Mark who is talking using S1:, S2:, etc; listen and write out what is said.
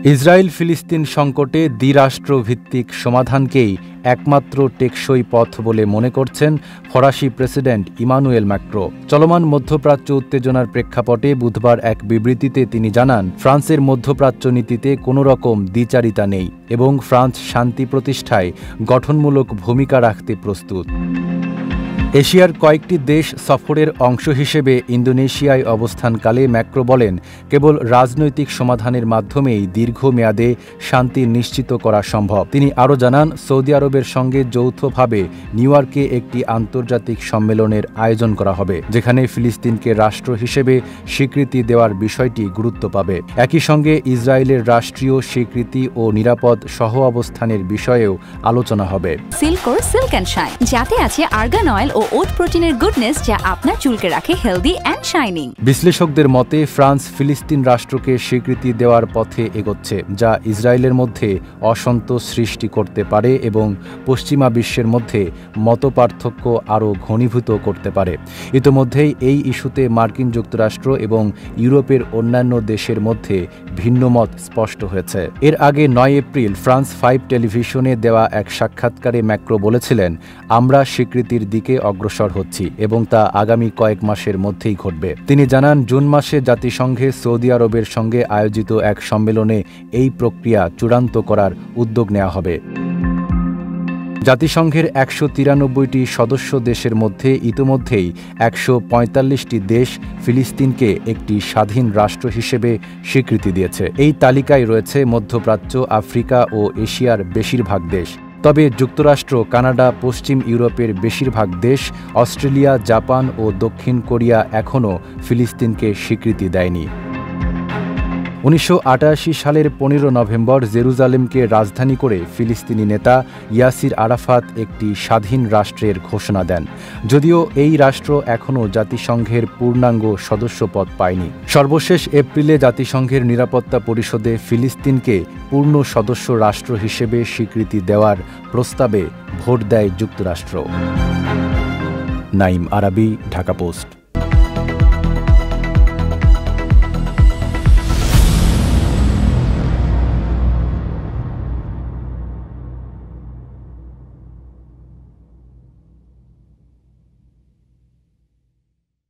S1: Israel ফিলিস্তিন সংকটে দ্বিরাষ্ট্রভিত্তিক সমাধানকেই একমাত্র টেকসই পথ বলে মনে করছেন ফরাসি প্রেসিডেন্ট ইমানুয়েল ম্যাক্রো। চলমান মধ্যপ্রাচ্য উত্তেজনার প্রেক্ষাপটে বুধবার এক বিবৃতিতে তিনি জানান, ফ্রান্সের মধ্যপ্রাচ্য নীতিতে কোনো রকম দ্বিচারিতা নেই এবং ফ্রান্স শান্তি প্রতিষ্ঠায় গঠনমূলক ভূমিকা রাখতে প্রস্তুত। এশিয়ার কয়েকটি দেশ সফরের অংশ হিসেবে ইন্দোনেশিয়ায় অবস্থানকালে ম্যাক্রো বলেন, কেবল রাজনৈতিক সমাধানের মাধ্যমেই দীর্ঘমেয়াদে শান্তি নিশ্চিত করা সম্ভব। তিনি আরও জানান, সৌদি আরবের সঙ্গে যৌথভাবে নিউ ইয়র্কে একটি আন্তর্জাতিক সম্মেলনের আয়োজন করা হবে, যেখানে ফিলিস্তিনকে রাষ্ট্র হিসেবে স্বীকৃতি দেওয়ার বিষয়টি গুরুত্ব পাবে। একই সঙ্গে ইসরায়েলের রাষ্ট্রীয় স্বীকৃতি ও নিরাপদ সহ অবস্থানের বিষয়েও আলোচনা হবে।
S2: সিল্কোর সিল্ক অ্যান্ড শাইন, যাতে আছে আর্গান অয়েল ও ওট প্রোটিনের গুডনেস, যা আপনার চুলকে রাখে হেলদি অ্যান্ড শাইনিং।
S1: বিশ্লেষকদের মতে ফ্রান্স ফিলিস্তিন রাষ্ট্রকে স্বীকৃতি দেওয়ার পথে এগোচ্ছে, যা ইসরায়েলের মধ্যে অসন্তোষ সৃষ্টি করতে পারে এবং পশ্চিমা বিশ্বের মধ্যে মতপার্থক্য আরও ঘনীভূত করতে পারে। ইতোমধ্যেই এই ইস্যুতে মার্কিন যুক্তরাষ্ট্র এবং ইউরোপের অন্যান্য দেশের মধ্যে ভিন্নমত স্পষ্ট হয়েছে। এর আগে ৯ এপ্রিল ফ্রান্স 5 টেলিভিশনে দেওয়া এক সাক্ষাৎকারে ম্যাক্রো বলেছিলেন, আমরা স্বীকৃতির দিকে অগ্রসর হচ্ছি এবং তা আগামী কয়েক মাসের মধ্যেই ঘটবে। তিনি জানান, জুন মাসে জাতিসংঘে সৌদি আরবের সঙ্গে আয়োজিত এক সম্মেলনে এই প্রক্রিয়া চূড়ান্ত করার উদ্যোগ নেওয়া হবে। জাতিসংঘের ১৯৩টি সদস্য দেশের মধ্যে ইতিমধ্যেই ১৪৫টি দেশ ফিলিস্তিনকে একটি স্বাধীন রাষ্ট্র হিসেবে স্বীকৃতি দিয়েছে। এই তালিকায় রয়েছে মধ্যপ্রাচ্য, আফ্রিকা ও এশিয়ার বেশিরভাগ দেশ। তবে যুক্তরাষ্ট্র, কানাডা, পশ্চিম ইউরোপের বেশিরভাগ দেশ, অস্ট্রেলিয়া, জাপান ও দক্ষিণ কোরিয়া এখনও ফিলিস্তিনকে স্বীকৃতি দেয়নি। ১৯৮৮ সালের ১৫ নভেম্বর জেরুজালেমকে রাজধানী করে ফিলিস্তিনি নেতা ইয়াসির আরাফাত একটি স্বাধীন রাষ্ট্রের ঘোষণা দেন, যদিও এই রাষ্ট্র এখনও জাতিসংঘের পূর্ণাঙ্গ সদস্যপদ পায়নি। সর্বশেষ এপ্রিলে জাতিসংঘের নিরাপত্তা পরিষদে ফিলিস্তিনকে পূর্ণ সদস্য রাষ্ট্র হিসেবে স্বীকৃতি দেওয়ার প্রস্তাবে ভোট দেয় যুক্তরাষ্ট্র। নাঈম আরাবী, ঢাকা পোস্ট।